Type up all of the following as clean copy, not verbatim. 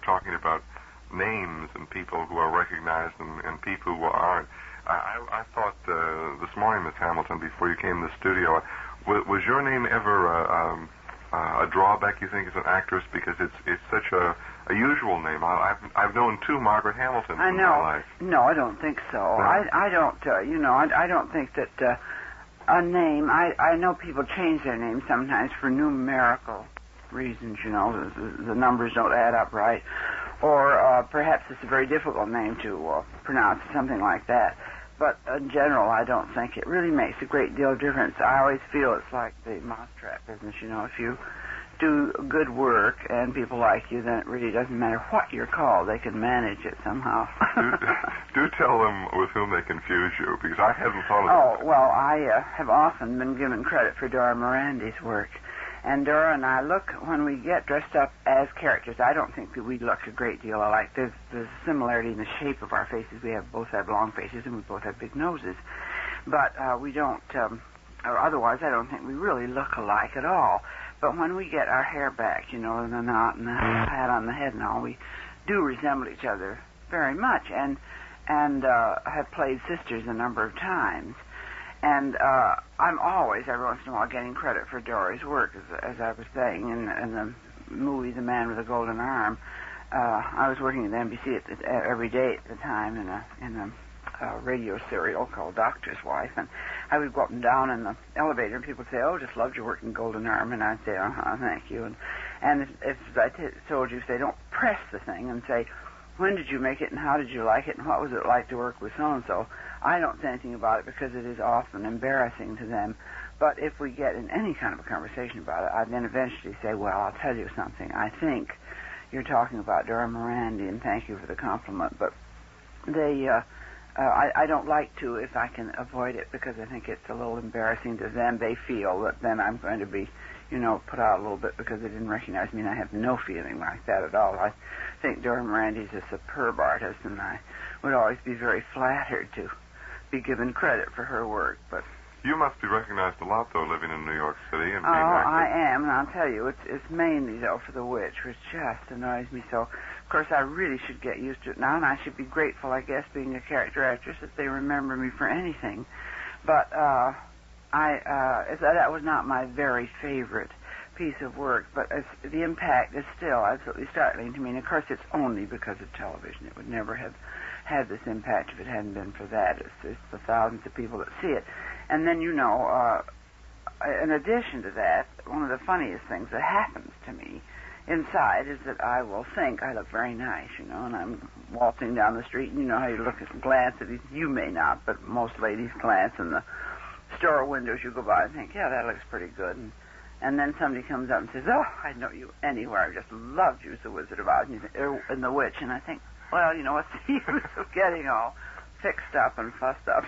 were talking about names and people who are recognized and people who aren't. I thought this morning, Miss Hamilton, before you came to the studio, was your name ever a drawback, you think, as an actress? Because it's such a usual name. I've known two Margaret Hamiltons in my life. No, I don't think so. No? I don't, I don't think that a name, I know people change their names sometimes for numerical reasons, the numbers don't add up right. Or perhaps it's a very difficult name to pronounce, something like that. But in general, I don't think it really makes a great deal of difference. I always feel it's like the mousetrap business, if you do good work and people like you, then it really doesn't matter what you're called. They can manage it somehow. do tell them with whom they confuse you, because I hadn't thought of that. Oh, well, I have often been given credit for Dora Mirandi's work. And Dora and I look, when we get dressed up as characters, I don't think that we look a great deal alike. There's a similarity in the shape of our faces. We both have long faces and we both have big noses. But we don't, or otherwise I don't think we really look alike at all. But when we get our hair back, and the knot and the hat on the head and all, we do resemble each other very much and have played sisters a number of times. And I'm always, every once in a while, getting credit for Dora's work, as I was saying, in the movie The Man with the Golden Arm. I was working at the NBC every day at the time in a radio serial called Doctor's Wife, and I would go up and down in the elevator, and people would say, "Oh, just loved your work in Golden Arm," and I'd say, "Thank you." And if I told you, if they don't press the thing and say, "When did you make it, and how did you like it, and what was it like to work with so-and-so?" I don't say anything about it because it is often embarrassing to them. But if we get in any kind of a conversation about it, I then eventually say, "Well, I'll tell you something. I think you're talking about Dora Mirandi, and thank you for the compliment." But I don't like to, if I can avoid it, because I think it's a little embarrassing to them. They feel that then I'm going to be, put out a little bit because they didn't recognize me, and I have no feeling like that at all. I think Dora Mirandi's a superb artist, and I would always be very flattered to be given credit for her work. But you must be recognized a lot, though, living in New York City and being active. I am, and I'll tell you, it's mainly, though, for The Witch, which just annoys me so. Of course, I really should get used to it now, and I should be grateful, I guess, being a character actress, if they remember me for anything. But that was not my very favorite piece of work, but the impact is still absolutely startling to me. And of course, it's only because of television. It would never have had this impact if it hadn't been for that. It's the thousands of people that see it. And then, in addition to that, one of the funniest things that happens to me inside is that I will think I look very nice, and I'm waltzing down the street, and you know how you glance at these, you may not, but most ladies glance in the store windows you go by and think, yeah, that looks pretty good. And then somebody comes up and says, "Oh, I'd know you anywhere. I just loved you as the Wizard of Oz and the Witch." And I think, well, what's the use of getting all fixed up and fussed up?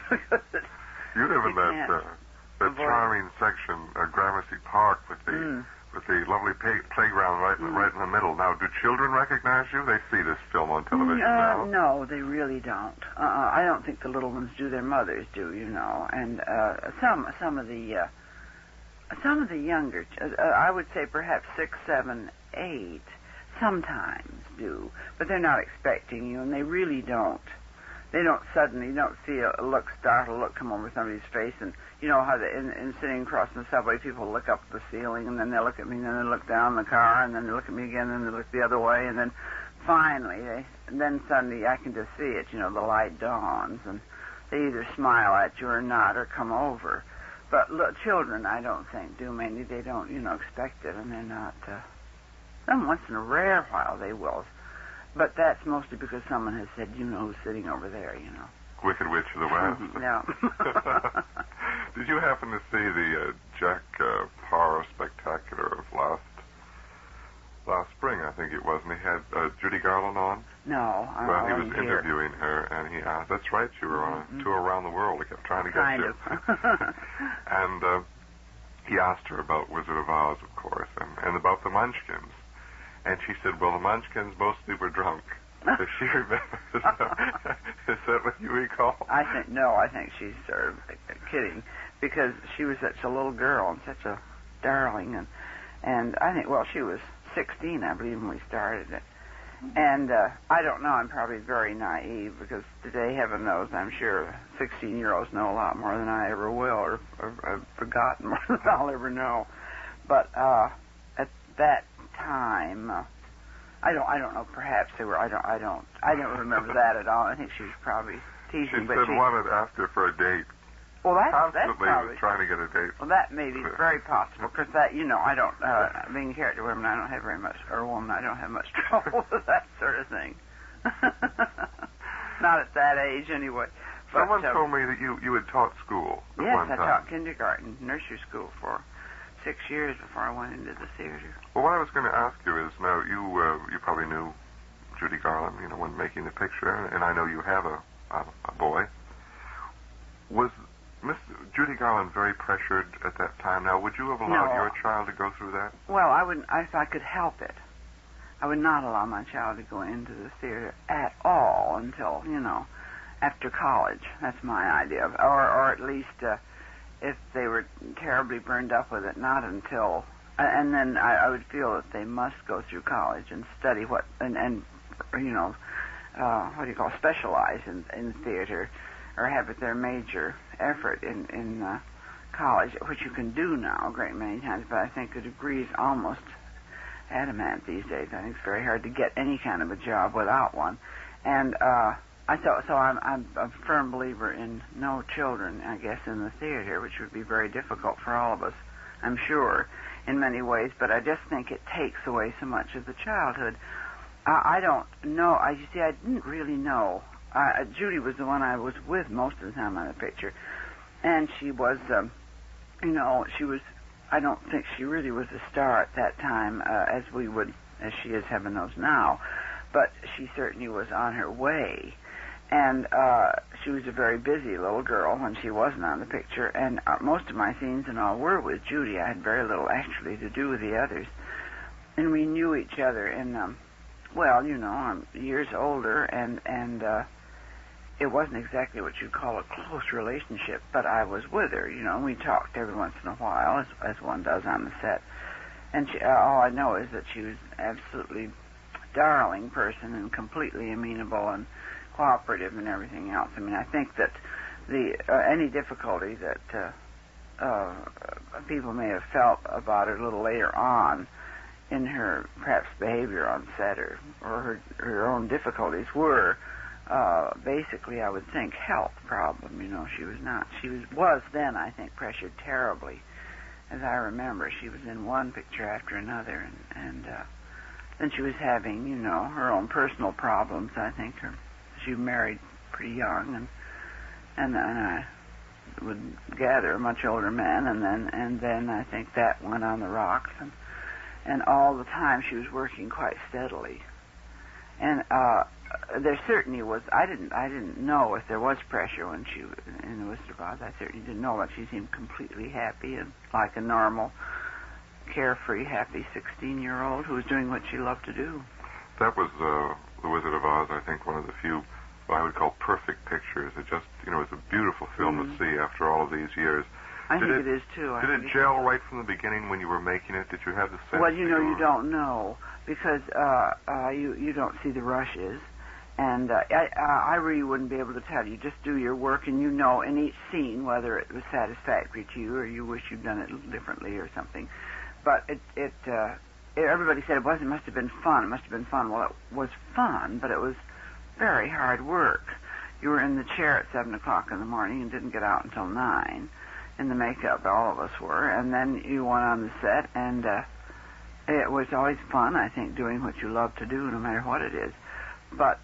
You live in that charming section, Gramercy Park, with the lovely playground right in the middle. Now, do children recognize you? They see this film on television now. No, they really don't. I don't think the little ones do. Their mothers do, And some of the younger, I would say perhaps 6, 7, 8, sometimes do, but they're not expecting you, and they really don't. They don't suddenly, see a startled look come over somebody's face, and you know how in sitting across the subway, people look up at the ceiling, and then they look at me, and then they look down the car, and then they look at me again, and then they look the other way, and then finally, then suddenly I can just see it, the light dawns, and they either smile at you or not, or come over. But children, I don't think, do. Mainly they don't, expect it, and they're not. Some once in a rare while they will. But that's mostly because someone has said, who's sitting over there, Wicked Witch of the West. No. Did you happen to see the Jack Parr spectacular of last spring, I think it was, and he had Judy Garland on? No. Well, he was interviewing her, and he asked, that's right, you were on a tour around the world. He kept trying to get you. And he asked her about Wizard of Oz, of course, and about the Munchkins. And she said, well, the Munchkins mostly were drunk. Does she remember? Is that what you recall? I think she's kidding, because she was such a little girl and such a darling, and I think, she was 16, I believe, when we started it. And I don't know, I'm probably very naive because today, heaven knows, I'm sure 16-year-olds know a lot more than I ever will, or I've forgotten more than I'll ever know. But at that time, I don't know, perhaps they were, I don't remember that at all. I think she was probably teasing. She said wanted asked her for a date. Well, that's Constantly probably was trying to get a date. Well, that may be very possible, because that, I don't, being a character woman, I don't have very much, or a woman, I don't have much trouble with that sort of thing. Not at that age, anyway. But, someone told me that you had taught school at yes, one time. I taught kindergarten, nursery school for 6 years before I went into the theater. Well, what I was going to ask you is, now, you probably knew Judy Garland, when making the picture, and I know you have a boy. Was Miss Judy Garland very pressured at that time? Now, would you have allowed your child to go through that? Well, I wouldn't, if I could help it. I would not allow my child to go into the theater at all until, after college. That's my idea. Or at least, if they were terribly burned up with it, not until, and then I would feel that they must go through college and study specialize in theater, or have it their major effort in college, which you can do now a great many times, but I think a degree is almost adamant these days. I think it's very hard to get any kind of a job without one. And I'm a firm believer in no children, I guess, in the theater, which would be very difficult for all of us, I'm sure, in many ways, but I just think it takes away so much of the childhood. I don't know. You see, I didn't really know. Judy was the one I was with most of the time on the picture, and she was, I don't think she really was a star at that time, as she is, heaven knows, now, but she certainly was on her way, and she was a very busy little girl when she wasn't on the picture, and most of my scenes and all were with Judy. I had very little actually to do with the others, and we knew each other, and I'm years older, and it wasn't exactly what you'd call a close relationship, but I was with her, we talked every once in a while, as one does on the set. And all I know is that she was an absolutely darling person and completely amenable and cooperative and everything else. I mean, I think that any difficulty that people may have felt about her a little later on in her, perhaps, behavior on set, or her own difficulties were basically, I would think, health problem. She was then, I think, pressured terribly. As I remember, she was in one picture after another, and then she was having, her own personal problems. I think she married pretty young, and I would gather a much older man, and then I think that went on the rocks, and all the time she was working quite steadily, and there certainly was. I didn't know if there was pressure when she was in the Wizard of Oz. I certainly didn't know, but she seemed completely happy and like a normal, carefree, happy 16-year-old who was doing what she loved to do. That was the Wizard of Oz. I think one of the few what I would call perfect pictures. It just, it's a beautiful film to see after all of these years. I think it is too. Did it gel right from the beginning when you were making it? Did you have the sense? Well, you don't know because you don't see the rushes. And I really wouldn't be able to tell you. Just do your work, and in each scene whether it was satisfactory to you or you wish you'd done it differently or something. But everybody said it must have been fun. It must have been fun. Well, it was fun, but it was very hard work. You were in the chair at 7 o'clock in the morning and didn't get out until 9 in the makeup, all of us were. And then you went on the set, and it was always fun, I think, doing what you love to do, no matter what it is. But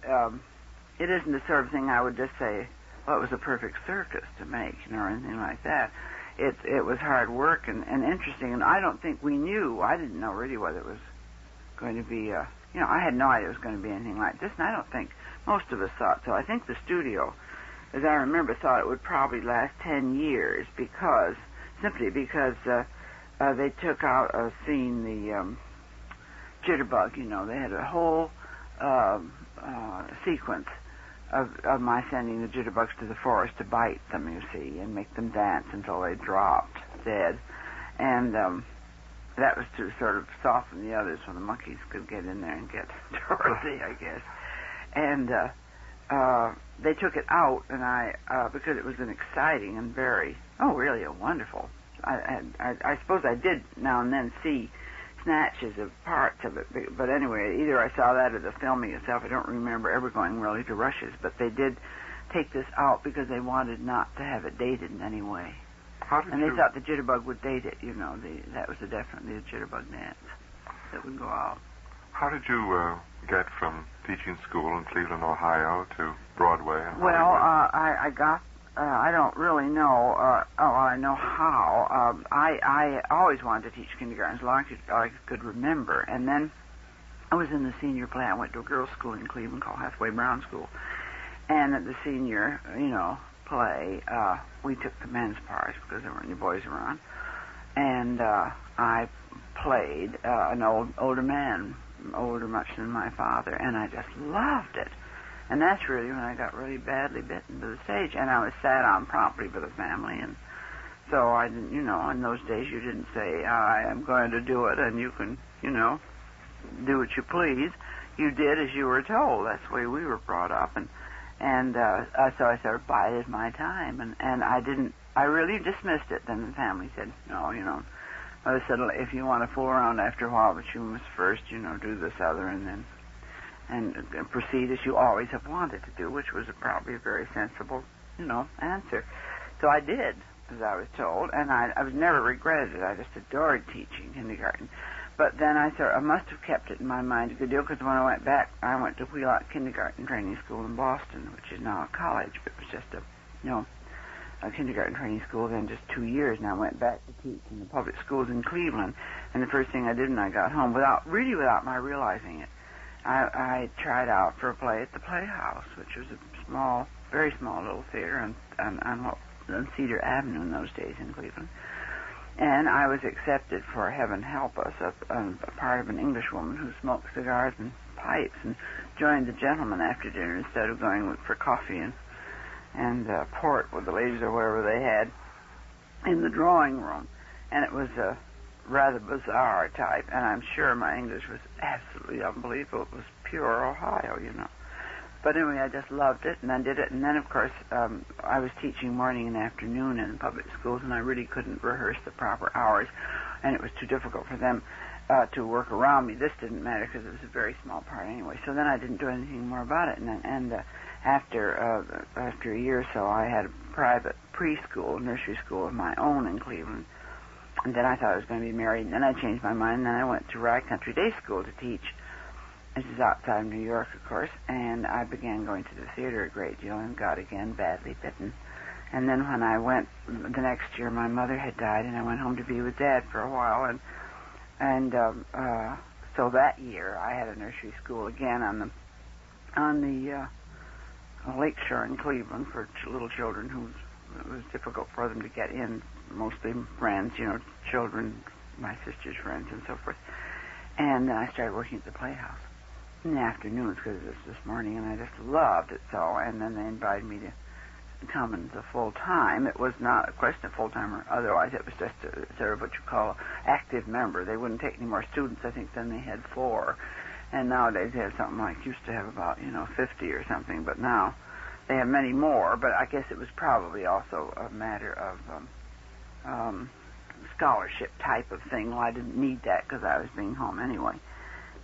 it isn't the sort of thing I would just say, well, it was a perfect circus to make, or anything like that. It was hard work and interesting, and I don't think we knew. I didn't know really whether it was going to be, I had no idea it was going to be anything like this, and I don't think most of us thought so. I think the studio, as I remember, thought it would probably last 10 years simply because they took out a scene, the jitterbug, they had a whole sequence of my sending the jitterbugs to the forest to bite them, you see, and make them dance until they dropped dead. And that was to sort of soften the others so the monkeys could get in there and get Dorothy, I guess. And they took it out, and because it was an exciting and really a wonderful. I suppose I did now and then see snatches of parts of it, but anyway, either I saw that or the filming itself. I don't remember ever going really to rushes, but they did take this out because they wanted not to have it dated in any way. And they thought the jitterbug would date it, that was definitely a jitterbug dance that would go out. How did you get from teaching school in Cleveland, Ohio to Broadway? Well, I got, I don't really know, I know how. I always wanted to teach kindergarten as long as I could remember. And then I was in the senior play. I went to a girls' school in Cleveland called Hathaway Brown School. And at the senior, play, we took the men's parts because there weren't any boys around. And I played an older man, older much than my father, and I just loved it. And that's really when I got really badly bitten to the stage, and I was sat on promptly by the family, and so I didn't, in those days you didn't say, I am going to do it, and you can, do what you please. You did as you were told. That's the way we were brought up, and so I sort of bided my time, and I really dismissed it. Then the family said, no, I said, if you want to fool around after a while, but you must first, do this other, and then proceed as you always have wanted to do, which was probably a very sensible, answer. So I did, as I was told, and I was never regretted it. I just adored teaching kindergarten. But then I must have kept it in my mind a good deal, because when I went back, I went to Wheelock Kindergarten Training School in Boston, which is now a college, but it was just a kindergarten training school, then just 2 years, and I went back to teach in the public schools in Cleveland. And the first thing I did when I got home, without my realizing it, I tried out for a play at the Playhouse, which was a very small little theater on Cedar Avenue in those days in Cleveland. And I was accepted for Heaven Help Us, a part of an Englishwoman who smoked cigars and pipes, and joined the gentlemen after dinner instead of going for coffee and port with the ladies or whatever they had in the drawing room. And it was a rather bizarre type, and I'm sure my English was absolutely unbelievable. It was pure Ohio, But anyway, I just loved it, and I did it. And then, of course, I was teaching morning and afternoon in public schools, and I really couldn't rehearse the proper hours, and it was too difficult for them to work around me. This didn't matter because it was a very small part anyway. So then I didn't do anything more about it. And after a year or so, I had a private preschool, nursery school of my own in Cleveland. And then I thought I was going to be married, and then I changed my mind, and then I went to Rye Country Day School to teach. This is outside New York, of course, and I began going to the theater a great deal and got again badly bitten. And then when I went the next year, my mother had died, and I went home to be with Dad for a while, and so that year I had a nursery school again on the lakeshore in Cleveland for little children who it was difficult for them to get in, mostly friends, children, my sister's friends and so forth. And then I started working at the Playhouse in the afternoons because it was this morning, and I just loved it so. And then they invited me to come into full-time. It was not a question of full-time or otherwise. It was just sort of what you call an active member. They wouldn't take any more students, I think, than they had 4. And nowadays they have something like, used to have about, 50 or something, but now they have many more. But I guess it was probably also a matter of scholarship type of thing. Well, I didn't need that because I was being home anyway,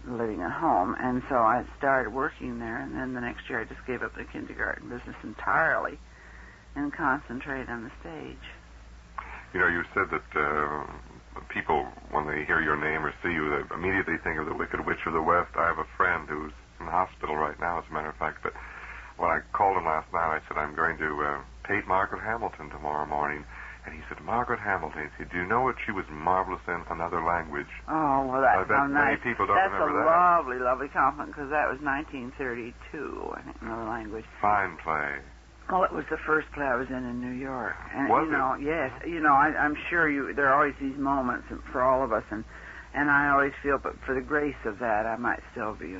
living at home. And so I started working there, and then the next year I just gave up the kindergarten business entirely and concentrated on the stage. You said that people, when they hear your name or see you, they immediately think of the Wicked Witch of the West. I have a friend who's in the hospital right now, as a matter of fact, but when I called him last night, I said, I'm going to tape Margaret Hamilton tomorrow morning. And he said, Margaret Hamilton. He said, do you know what she was marvelous in? Another language. Oh, well, that's so nice. Many people don't remember that. That's a lovely, lovely compliment, because that was 1932, I think, Another Language. Fine play. Well, it was the first play I was in New York. And, was it? Yes. I'm sure there are always these moments for all of us, and I always feel, but for the grace of that, I might still be,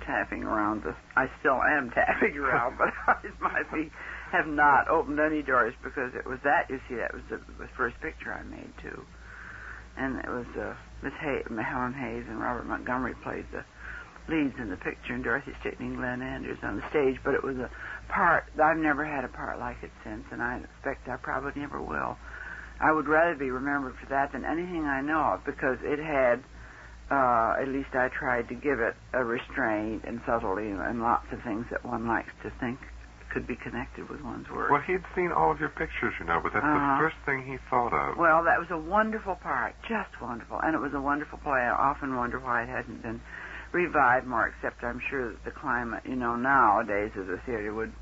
tapping around I still am tapping around, but I might have not opened any doors, because it was that, you see, that was the first picture I made, too. And it was Miss Helen Hayes and Robert Montgomery played the leads in the picture, and Dorothy Stickney and Glenn Andrews on the stage, but it was a part, I've never had a part like it since, and I expect I probably never will. I would rather be remembered for that than anything I know of, because it had, at least I tried to give it a restraint and subtlety and lots of things that one likes to think could be connected with one's work. Well, he'd seen all of your pictures, you know, but that's the first thing he thought of. Well, that was a wonderful part, just wonderful, and it was a wonderful play. I often wonder why it hadn't been revived more, except I'm sure that the climate, you know, nowadays of the theater would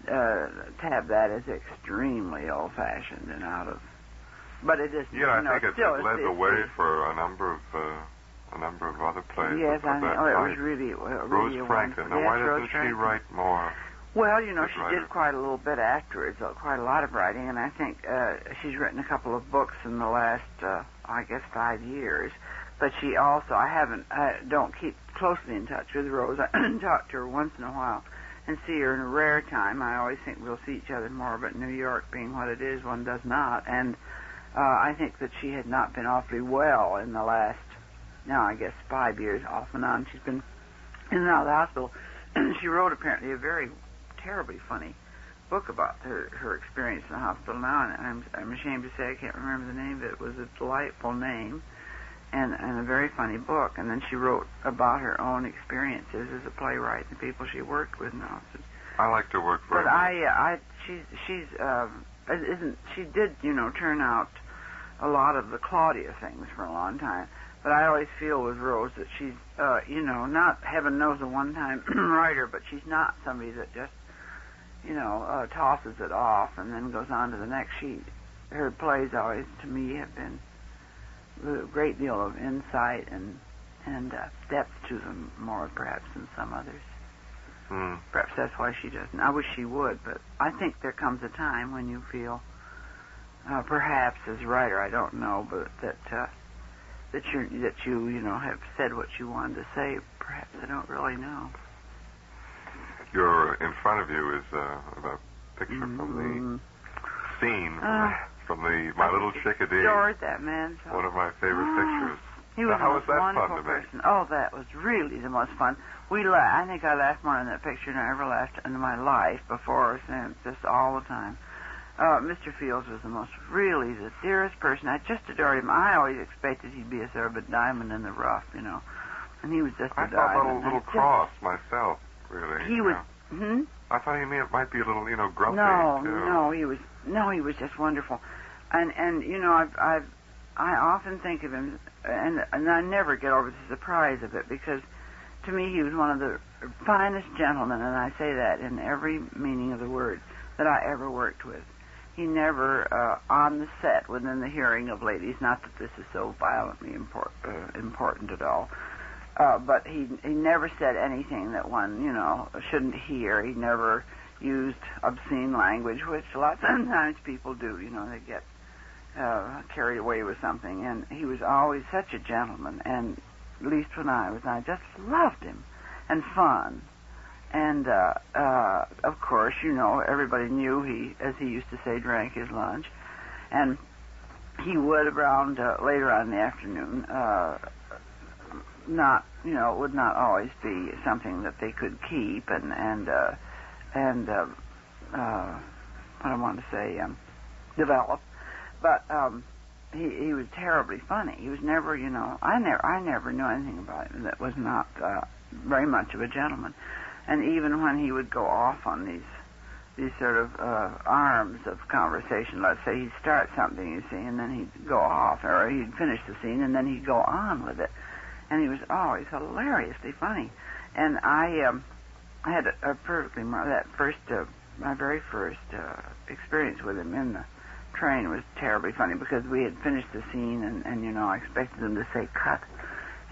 tab that as extremely old-fashioned and out of. But it isn't. Yeah, I think still, it led the way for a number of other plays. Yes, I think. Oh, it was really Rose Franklin. Now, yes, why doesn't she write more? Well, you know, she did quite a little bit afterwards, quite a lot of writing, and I think she's written a couple of books in the last, I guess, 5 years. But she also, I don't keep closely in touch with Rose. I talk to her once in a while and see her in a rare time. I always think we'll see each other more, but New York being what it is, one does not. And I think that she had not been awfully well in the last, now I guess 5 years off and on. She's been in and out of the hospital. She wrote apparently a very terribly funny book about her experience in the hospital now, and I'm ashamed to say I can't remember the name, but it was a delightful name and a very funny book. And then she wrote about her own experiences as a playwright and the people she worked with now. So, I like to work very much. She did, you know, turn out a lot of the Claudia things for a long time. But I always feel with Rose that she's, you know, not heaven knows a one-time writer, but she's not somebody that just, you know, tosses it off and then goes on to the next sheet. Her plays always, to me, have been with a great deal of insight and depth to them, more perhaps than some others. Perhaps that's why she doesn't. I wish she would, but I think there comes a time when you feel, perhaps as a writer, I don't know, but that you know, have said what you wanted to say. Perhaps I don't really know. You're in front of you is a picture from the scene from the My Little Chickadee. Adored that man. So. One of my favorite pictures. He was how the was that wonderful fun to person. make? Oh, that was really the most fun. I think I laughed more in that picture than I ever laughed in my life before or since, just all the time. Mr. Fields was really the dearest person. I just adored him. I always expected he'd be a sort of a diamond in the rough, you know. And he was just a diamond. I thought a little cross myself, really. He was. I thought he might be a little, you know, grumpy too. No, he was just wonderful. And you know, I often think of him, and I never get over the surprise of it, because to me he was one of the finest gentlemen, and I say that in every meaning of the word, that I ever worked with. He never, on the set, within the hearing of ladies, not that this is so violently important at all, but he never said anything that one, you know, shouldn't hear. He never used obscene language, which sometimes people do, you know, they get carried away with something. And he was always such a gentleman, and at least when I just loved him, and fun. And, of course, you know, everybody knew he, as he used to say, drank his lunch. And he would, around later on in the afternoon, would not always be something that they could keep and what I want to say, develop. But he was terribly funny. He was never, you know, I never knew anything about him that was not very much of a gentleman. And even when he would go off on these sort of arms of conversation, let's say he'd start something, you see, and then he'd go off, or he'd finish the scene, and then he'd go on with it. And he was always hilariously funny. And I had a perfectly, my very first experience with him in the train was terribly funny, because we had finished the scene, and you know, I expected them to say cut.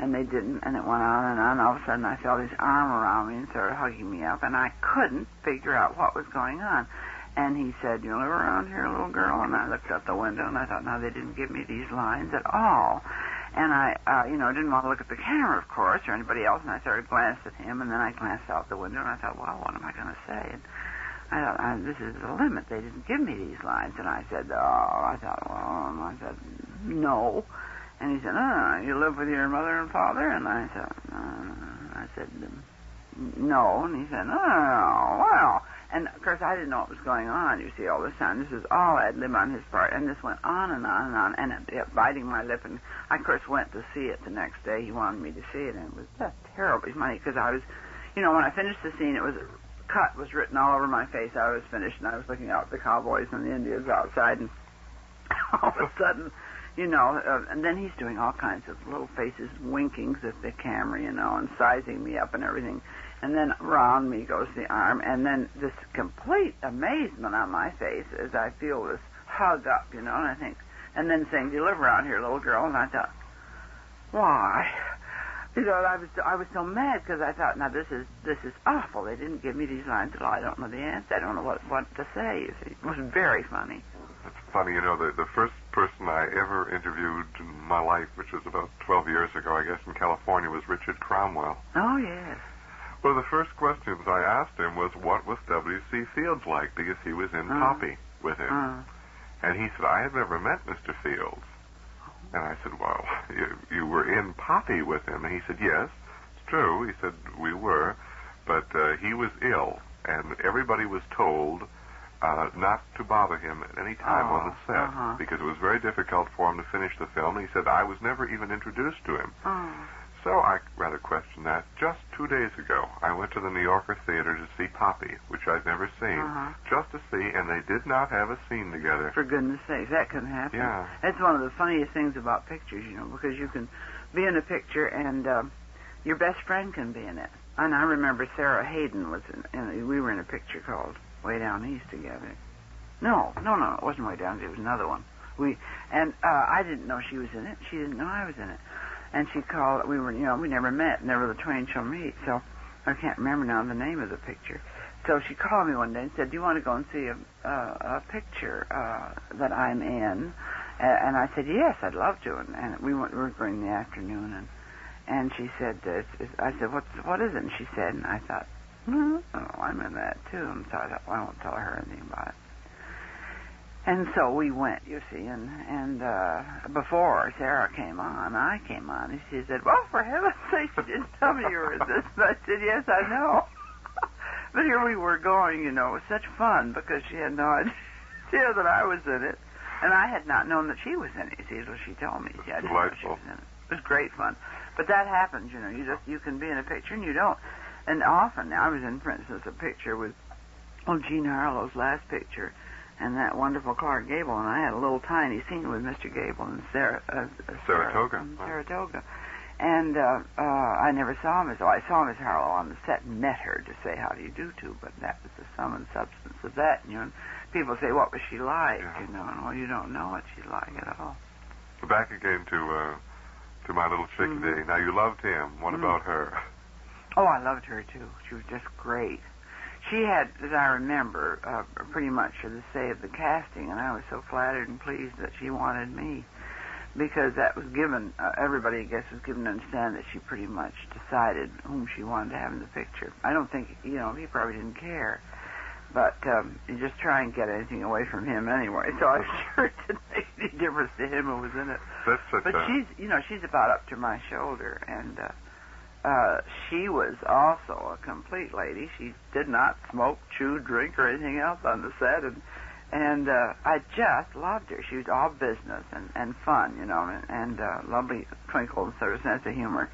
And they didn't, and it went on and on. All of a sudden, I felt his arm around me and started hugging me up, and I couldn't figure out what was going on. And he said, "You live around here, little girl?" And I looked out the window, and I thought, no, they didn't give me these lines at all. And I, didn't want to look at the camera, of course, or anybody else, and I started glancing at him, and then I glanced out the window, and I thought, well, what am I going to say? And I thought, this is the limit. They didn't give me these lines. And I said, no. And he said, you live with your mother and father? And I said, I said, no. And he said, well. And, of course, I didn't know what was going on, you see, all this time. This was all ad-lib on his part. And this went on and on and on, and it kept biting my lip. And I, of course, went to see it the next day. He wanted me to see it, and it was just terribly funny because I was, when I finished the scene, it was cut was written all over my face. I was finished, and I was looking out at the cowboys and the Indians outside, and all of a sudden, and then he's doing all kinds of little faces, winkings at the camera, and sizing me up and everything. And then around me goes the arm, and then this complete amazement on my face as I feel this hug up, and I think, and then saying, "Do you live around here, little girl?" And I thought, why? I was so mad because I thought, now this is awful. They didn't give me these lines at all. I don't know the answer. I don't know what to say. You see, it was very funny. It's funny, the first person I ever interviewed in my life, which was about 12 years ago, I guess, in California, was Richard Cromwell. Oh, yes. One of the first questions I asked him was, what was W.C. Fields like? Because he was in Poppy with him. And he said, I had never met Mr. Fields. And I said, well, you were in Poppy with him. And he said, yes, it's true. He said, we were. But he was ill, and everybody was told not to bother him at any time on the set because it was very difficult for him to finish the film. And he said, I was never even introduced to him. So I rather question that. Just 2 days ago, I went to the New Yorker Theater to see Poppy, which I've never seen, just to see, and they did not have a scene together. For goodness sakes, that can happen. Yeah. That's one of the funniest things about pictures, because you can be in a picture and your best friend can be in it. And I remember Sarah Hayden was we were in a picture called Way Down East together. No, it wasn't Way Down East, it was another one. I didn't know she was in it. She didn't know I was in it. And she called, we never met, never the twain shall meet, so I can't remember now the name of the picture. So she called me one day and said, do you want to go and see a picture that I'm in? And I said, yes, I'd love to. And we were going in the afternoon, and she said, I said, what is it? And she said, and I thought, I'm in that too. And so I thought, well, I won't tell her anything about it. And so we went, you see, and before Sarah came on, I came on, and she said, well, for heaven's sake, you didn't tell me you were in this. And I said, yes, I know. But here we were going, it was such fun because she had no idea that I was in it. And I had not known that she was in it, you see, until she told me. See, I didn't know she was in it. It was great fun. But that happens, you can be in a picture and you don't. And often, I was in, for instance, a picture with Jean Harlow's last picture, and that wonderful Clark Gable, and I had a little tiny scene with Mr. Gable in Saratoga. Saratoga. And I never saw Miss. I saw Miss Harlow on the set and met her to say how do you do to, but that was the sum and substance of that. And people say, what was she like? And well, you don't know what she's like at all. Back again to my little chickadee. Now, you loved him. What about her? Oh, I loved her too. She was just great. She had, as I remember, pretty much the say of the casting, and I was so flattered and pleased that she wanted me, because that was given, everybody, I guess, was given to understand that she pretty much decided whom she wanted to have in the picture. I don't think, he probably didn't care, but you just try and get anything away from him anyway, so I'm sure it didn't make any difference to him who was in it. But she's about up to my shoulder, and she was also a complete lady. She did not smoke, chew, drink, or anything else on the set, and I just loved her. She was all business and fun, and lovely twinkle and sort of sense of humor.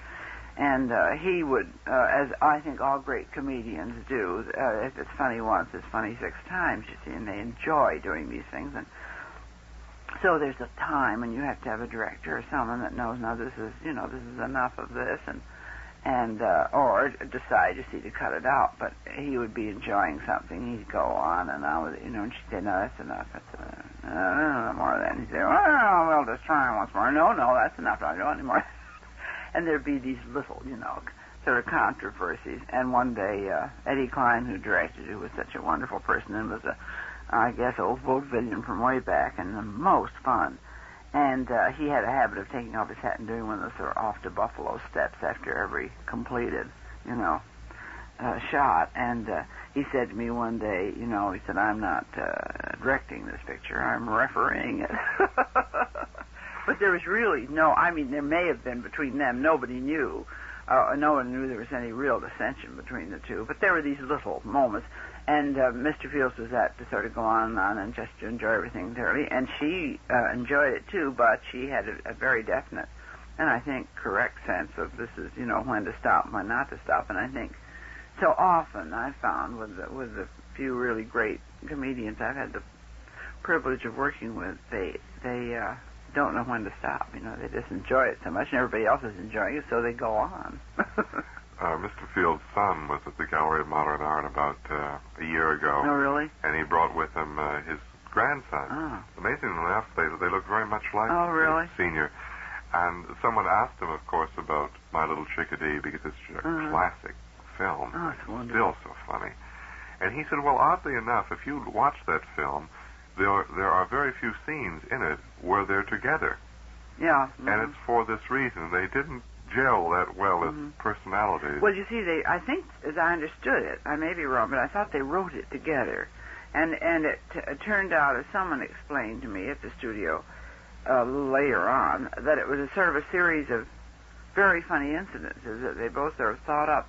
And he would, as I think all great comedians do, if it's funny once, it's funny 6 times, you see, and they enjoy doing these things. And so there's a time when you have to have a director or someone that knows, now this is enough of this, and or decide, to cut it out. But he would be enjoying something. He'd go on and on with it, and she'd say, no, that's enough. That's no more of that. And he'd say, well, we'll just try once more. No, that's enough. I don't want any more. And there'd be these little, sort of controversies. And one day, Eddie Klein, who directed, who was such a wonderful person and was I guess, old vaudevillian from way back, and the most fun. And he had a habit of taking off his hat and doing one of those sort of off to Buffalo steps after every completed, shot. And he said to me one day, he said, I'm not directing this picture, I'm refereeing it. But there was really there may have been between them. Nobody knew. No one knew there was any real dissension between the two. But there were these little moments. And Mr. Fields was apt to sort of go on and just to enjoy everything thoroughly. And she enjoyed it too, but she had a very definite and I think correct sense of this is, when to stop and when not to stop. And I think so often I found with the few really great comedians I've had the privilege of working with, they don't know when to stop. They just enjoy it so much, and everybody else is enjoying it, so they go on. Mr. Fields' son was at the Gallery of Modern Art about a year ago. Oh, really? And he brought with him his grandson. Oh. Amazingly enough, they look very much like really? the senior. And someone asked him, of course, about My Little Chickadee, because it's a classic film. Oh, it's Still wonderful. so funny. And he said, well, oddly enough, if you watch that film, there are very few scenes in it where they're together. Yeah. And it's for this reason. They didn't gel that well as personalities. Well, you see, I think, as I understood it, I may be wrong, but I thought they wrote it together. And it turned out, as someone explained to me at the studio later on, that it was a sort of a series of very funny incidences that they both sort of thought up.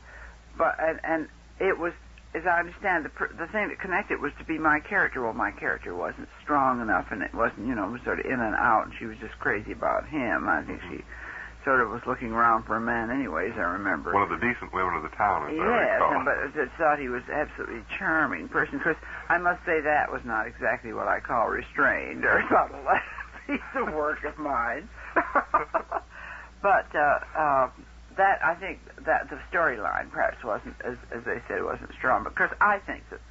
But and it was, as I understand, the thing that connected was to be my character. Well, my character wasn't strong enough, and it wasn't, it was sort of in and out, and she was just crazy about him. I think she sort of was looking around for a man anyways, I remember. One of the decent women of the town, as I yes, recall. but I just thought he was absolutely charming person. Of course, I must say that was not exactly what I call restrained or something like piece of work of mine. But that, I think that the storyline perhaps wasn't, as they said, wasn't strong. Because I think that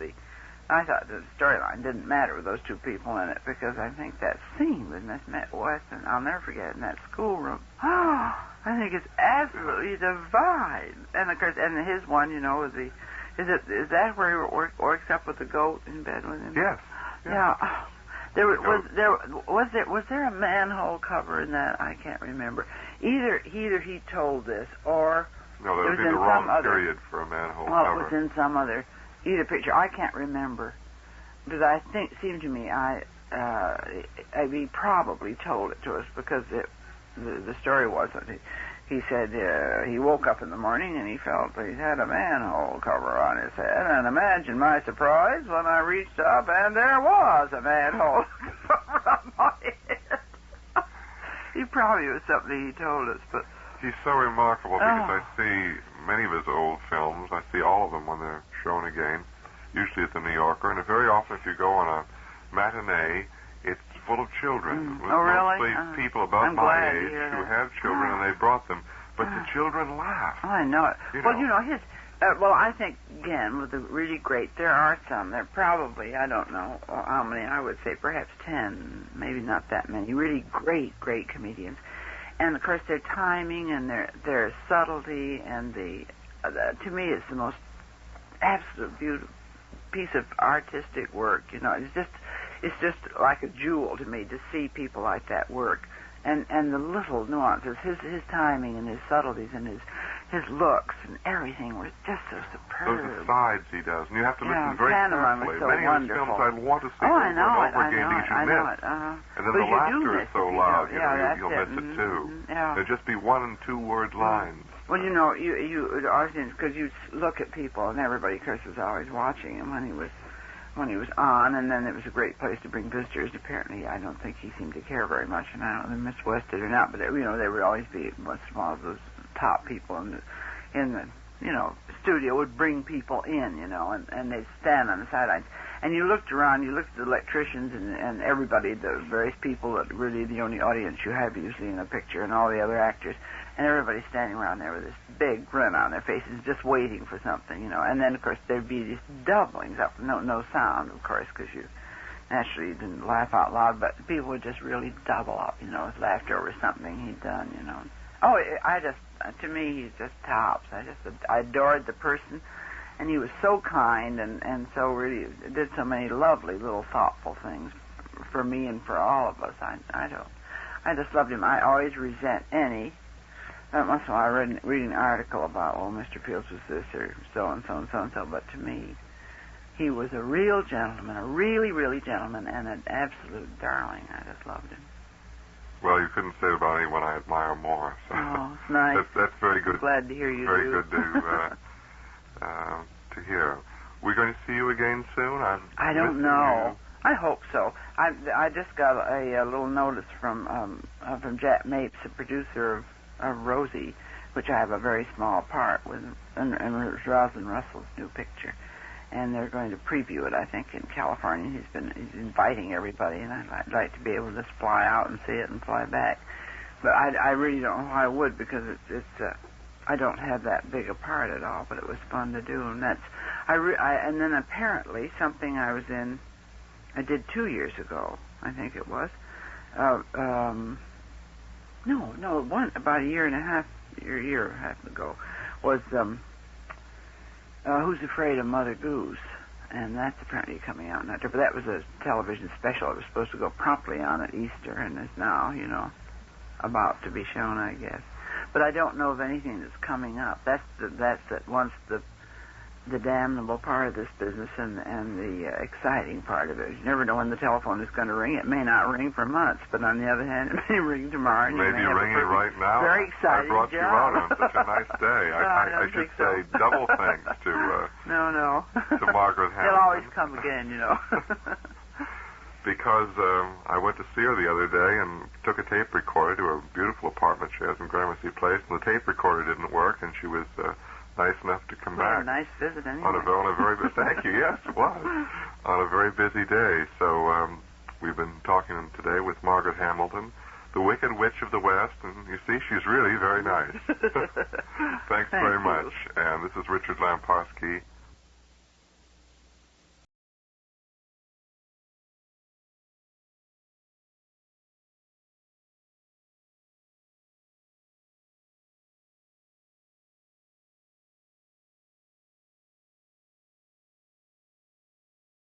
I thought the storyline didn't matter with those two people in it, because I think that scene with Miss West, and I'll never forget it, in that schoolroom. Oh, I think it's absolutely divine. And of course, and his one, with the, is that where he works up with the goat in bed with him? Yes. Yeah. Was there a manhole cover in that? I can't remember. Either he told this, or no, that would be the wrong period for a manhole cover. Well, it was in some other either picture. I can't remember, but I think it seemed to me he probably told it to us, because the story wasn't. He said he woke up in the morning and he felt he had a manhole cover on his head, and imagine my surprise when I reached up and there was a manhole cover on my head. He probably was something he told us, but he's so remarkable, because I see many of his old films. I see all of them when they're shown again, usually at the New Yorker, and very often if you go on a matinee, it's full of children. Oh, really? Mostly people about my age who have children, and they brought them. But the children laugh. Oh, I know it. His... I think, again, with the really great, there are some. There are probably, I don't know how many, I would say perhaps 10, maybe not that many, really great, great comedians. And, of course, their timing and their subtlety and to me, it's the most absolute beautiful piece of artistic work. It's just like a jewel to me to see people like that work, and the little nuances, his timing and his subtleties and his looks and everything were just so superb. Those asides he does, and you have to listen very carefully. So many wonderful. of his films I'd want to see over and over again because you miss. And then the laughter is so loud, you'll miss it too. Yeah. There'll just be 1 and 2 word lines. Well, you often, because you look at people, and everybody, of course, was always watching him when he was on, and then it was a great place to bring visitors. Apparently, I don't think he seemed to care very much, and I don't know if Miss West did or not, but there would always be one of those top people in the studio would bring people in, and they'd stand on the sidelines. And you looked around, you looked at the electricians and everybody, the various people that really the only audience you have usually in a picture, and all the other actors, and everybody's standing around there with this big grin on their faces, just waiting for something, And then, of course, there'd be these doublings up, no sound, of course, because you naturally didn't laugh out loud, but people would just really double up, with laughter over something he'd done, Oh, to me, he's just tops. I adored the person, and he was so kind and so really did so many lovely little thoughtful things for me and for all of us. I just loved him. I always resent any. Once in a while I read an article about, Mr. Fields was this or so-and-so and so-and-so, but to me, he was a real gentleman, a really, really gentleman, and an absolute darling. I just loved him. Well, you couldn't say it about anyone I admire more. So oh, nice. That's very good. Glad to hear you. Very good to hear. We're going to see you again soon. I don't know. I hope so. I just got a little notice from Jack Mapes, the producer of Rosie, which I have a very small part with, and Rosalind Russell's new picture, and they're going to preview it, I think, in California. He's inviting everybody, and I'd like to be able to just fly out and see it and fly back. But I really don't know how I would, because it's I don't have that big a part at all. But it was fun to do, and that's and then apparently something I was in. I did 2 years ago, I think it was. About a year and a half ago, was Who's Afraid of Mother Goose, and that's apparently coming out in October. But that was a television special. It was supposed to go promptly on at Easter, and is now, about to be shown, I guess. But I don't know of anything that's coming up. That's at once the damnable part of this business and the exciting part of it. You never know when the telephone is going to ring. It may not ring for months, but on the other hand, it may ring tomorrow. And maybe ringing right now. Very exciting. I brought you out on such a nice day. I should say double thanks to no to Margaret Hamilton. They'll always come again, Because I went to see her the other day and took a tape recorder to her beautiful apartment she has in Gramercy Place, and the tape recorder didn't work, and she was nice enough to come back. A nice visit, anyway. On a very thank you. Yes, it was on a very busy day. So we've been talking today with Margaret Hamilton, the Wicked Witch of the West, and you see, she's really very nice. Thanks very much. And this is Richard Lamparski.